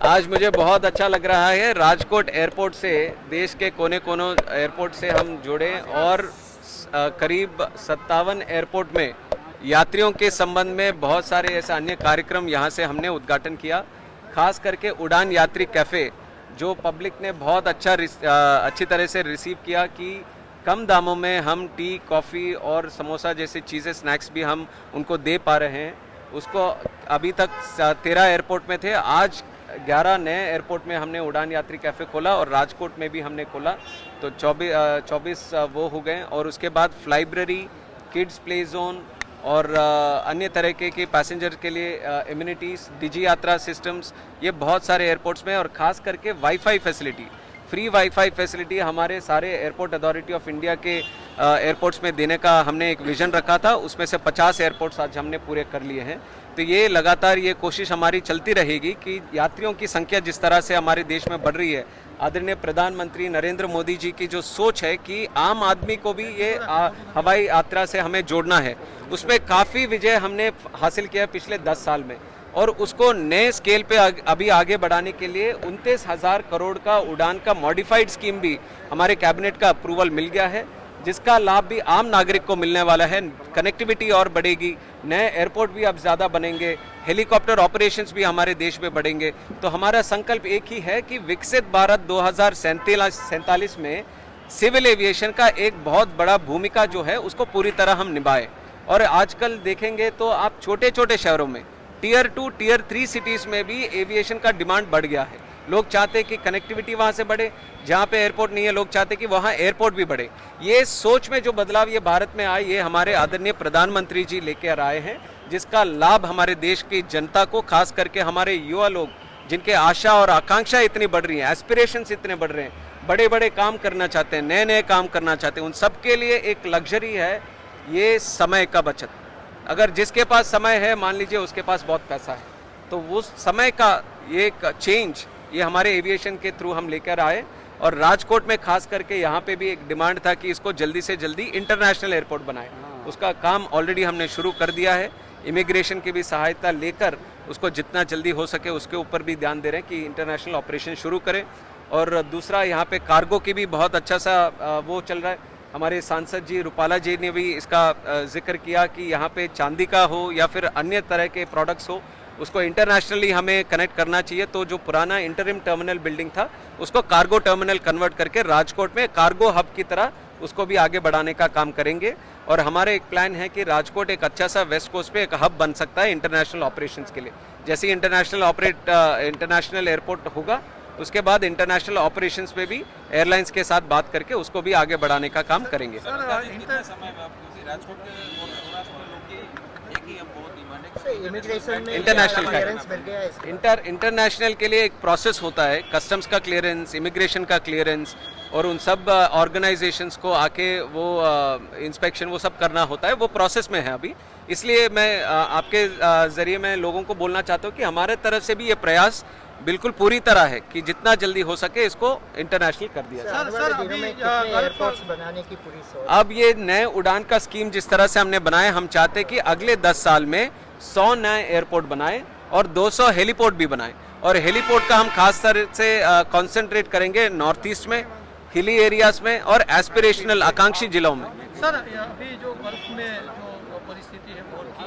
आज मुझे बहुत अच्छा लग रहा है। राजकोट एयरपोर्ट से देश के कोने कोनों एयरपोर्ट से हम जुड़े और करीब 57 एयरपोर्ट में यात्रियों के संबंध में बहुत सारे ऐसे अन्य कार्यक्रम यहाँ से हमने उद्घाटन किया। खास करके उड़ान यात्री कैफ़े जो पब्लिक ने बहुत अच्छी तरह से रिसीव किया कि कम दामों में हम टी, कॉफ़ी और समोसा जैसी चीज़ें, स्नैक्स भी हम उनको दे पा रहे हैं। उसको अभी तक 13 एयरपोर्ट में थे, आज 11 नए एयरपोर्ट में हमने उड़ान यात्री कैफ़े खोला और राजकोट में भी हमने खोला, तो 24 वो हो गए। और उसके बाद फ्लाइब्रेरी, किड्स प्ले जोन और अन्य तरह के पैसेंजर के लिए एमिनिटीज़, डिजी यात्रा सिस्टम्स, ये बहुत सारे एयरपोर्ट्स में। और ख़ास करके wifi facility, free wifi facility हमारे सारे एयरपोर्ट अथॉरिटी ऑफ इंडिया के एयरपोर्ट्स में देने का हमने एक विज़न रखा था। उसमें से 50 एयरपोर्ट्स आज हमने पूरे कर लिए हैं। तो ये लगातार ये कोशिश हमारी चलती रहेगी कि यात्रियों की संख्या जिस तरह से हमारे देश में बढ़ रही है, आदरणीय प्रधानमंत्री नरेंद्र मोदी जी की जो सोच है कि आम आदमी को भी ये हवाई यात्रा से हमें जोड़ना है, उसमें काफ़ी विजय हमने हासिल किया पिछले 10 साल में। और उसको नए स्केल पे अभी आगे बढ़ाने के लिए 29,000 करोड़ का उड़ान का मॉडिफाइड स्कीम भी हमारे कैबिनेट का अप्रूवल मिल गया है, जिसका लाभ भी आम नागरिक को मिलने वाला है। कनेक्टिविटी और बढ़ेगी, नए एयरपोर्ट भी अब ज़्यादा बनेंगे, हेलीकॉप्टर ऑपरेशंस भी हमारे देश में बढ़ेंगे। तो हमारा संकल्प एक ही है कि विकसित भारत 2047 में सिविल एविएशन का एक बहुत बड़ा भूमिका जो है उसको पूरी तरह हम निभाएं। और आजकल देखेंगे तो आप छोटे छोटे शहरों में, टियर 2, टियर 3 सिटीज़ में भी एविएशन का डिमांड बढ़ गया है। लोग चाहते हैं कि कनेक्टिविटी वहाँ से बढ़े, जहाँ पे एयरपोर्ट नहीं है लोग चाहते हैं कि वहाँ एयरपोर्ट भी बढ़े। ये सोच में जो बदलाव ये भारत में आए, ये हमारे आदरणीय प्रधानमंत्री जी लेकर आए हैं, जिसका लाभ हमारे देश की जनता को, खास करके हमारे युवा लोग जिनके आशा और आकांक्षा इतनी बढ़ रही हैं, एस्पिरेशंस इतने बढ़ रहे हैं, बड़े बड़े काम करना चाहते हैं, नए नए काम करना चाहते हैं, उन सबके लिए एक लग्जरी है ये समय का बचत। अगर जिसके पास समय है, मान लीजिए उसके पास बहुत पैसा है, तो उस समय का ये चेंज ये हमारे एविएशन के थ्रू हम लेकर आए। और राजकोट में खास करके यहाँ पे भी एक डिमांड था कि इसको जल्दी से जल्दी इंटरनेशनल एयरपोर्ट बनाए। उसका काम ऑलरेडी हमने शुरू कर दिया है। इमिग्रेशन की भी सहायता लेकर उसको जितना जल्दी हो सके उसके ऊपर भी ध्यान दे रहे हैं कि इंटरनेशनल ऑपरेशन शुरू करें। और दूसरा यहाँ पे कार्गो की भी बहुत अच्छा सा वो चल रहा है। हमारे सांसद जी रूपाला जी ने भी इसका जिक्र किया कि यहाँ पे चांदी का हो या फिर अन्य तरह के प्रोडक्ट्स हो, उसको इंटरनेशनली हमें कनेक्ट करना चाहिए। तो जो पुराना इंटरिम टर्मिनल बिल्डिंग था उसको कार्गो टर्मिनल कन्वर्ट करके राजकोट में कार्गो हब की तरह उसको भी आगे बढ़ाने का काम करेंगे। और हमारे एक प्लान है कि राजकोट एक अच्छा सा वेस्ट कोस्ट पे एक हब बन सकता है इंटरनेशनल ऑपरेशंस के लिए। जैसे इंटरनेशनल एयरपोर्ट होगा, उसके बाद इंटरनेशनल ऑपरेशंस पे भी एयरलाइंस के साथ बात करके उसको भी आगे बढ़ाने का काम करेंगे। इंटरनेशनल के लिए एक प्रोसेस होता है, कस्टम्स का क्लियरेंस, इमिग्रेशन का क्लियरेंस, और उन सब ऑर्गेनाइजेशंस को आके वो इंस्पेक्शन वो सब करना होता है, वो प्रोसेस में है अभी। इसलिए मैं आपके ज़रिए मैं लोगों को बोलना चाहता हूँ कि हमारे तरफ से भी ये प्रयास बिल्कुल पूरी तरह है कि जितना जल्दी हो सके इसको इंटरनेशनल कर दिया जाए। सर अभी एयरपोर्ट्स बनाने की पूरी सोच। अब ये नए उड़ान का स्कीम जिस तरह से हमने बनाए, हम चाहते हैं कि अगले 10 साल में 100 नए एयरपोर्ट बनाए और 200 हेलीपोर्ट भी बनाए। और हेलीपोर्ट का हम खास तरह से कॉन्सेंट्रेट करेंगे नॉर्थ ईस्ट में, हिली एरियाज में और एस्पिरेशनल आकांक्षी जिलों में। सर अभी जो गल्फ में जो परिस्थिति है वॉर की,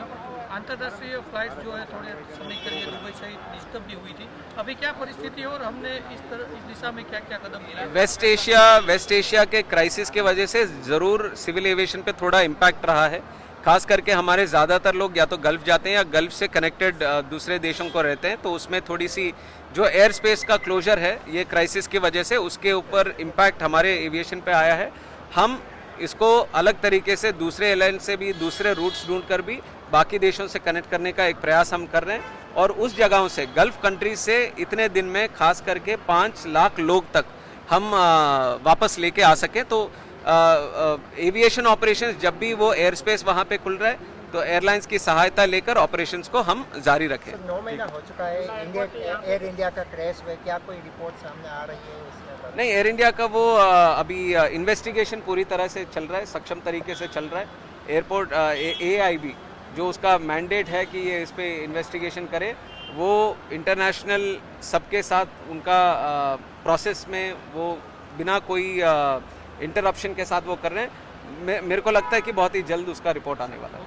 अंतर्राष्ट्रीय फ्लाइट जो है थोड़े समय के लिए दुबई सहित डिस्टर्ब भी हुई थी, अभी क्या परिस्थिति है और हमने इस दिशा में क्या क्या कदम लिया? वेस्ट एशिया के क्राइसिस के वजह से ज़रूर सिविल एविएशन पे थोड़ा इम्पैक्ट रहा है। खास करके हमारे ज़्यादातर लोग या तो गल्फ जाते हैं या गल्फ से कनेक्टेड दूसरे देशों को रहते हैं, तो उसमें थोड़ी सी जो एयर स्पेस का क्लोजर है ये क्राइसिस की वजह से उसके ऊपर इम्पैक्ट हमारे एविएशन पे आया है। हम इसको अलग तरीके से दूसरे एयरलाइन से भी दूसरे रूट्स ढूंढ कर भी बाकी देशों से कनेक्ट करने का एक प्रयास हम कर रहे हैं। और उस जगहों से, गल्फ कंट्रीज से इतने दिन में खास करके 5 लाख लोग तक हम वापस लेके आ सकें। तो एविएशन ऑपरेशंस जब भी वो एयर स्पेस वहाँ पे खुल रहा है तो एयरलाइंस की सहायता लेकर ऑपरेशंस को हम जारी रखें। 9 महीना हो चुका है एयर इंडिया का क्रैश हुआ, क्या कोई रिपोर्ट सामने आ रही है उसमें? नहीं, एयर इंडिया का वो अभी इन्वेस्टिगेशन पूरी तरह से चल रहा है, सक्षम तरीके से चल रहा है। एयरपोर्ट AIB जो उसका मैंडेट है कि ये इस पर इन्वेस्टिगेशन करे, वो इंटरनेशनल सबके साथ उनका प्रोसेस में वो बिना कोई इंटरप्शन के साथ वो कर रहे हैं। मेरे को लगता है कि बहुत ही जल्द उसका रिपोर्ट आने वाला है।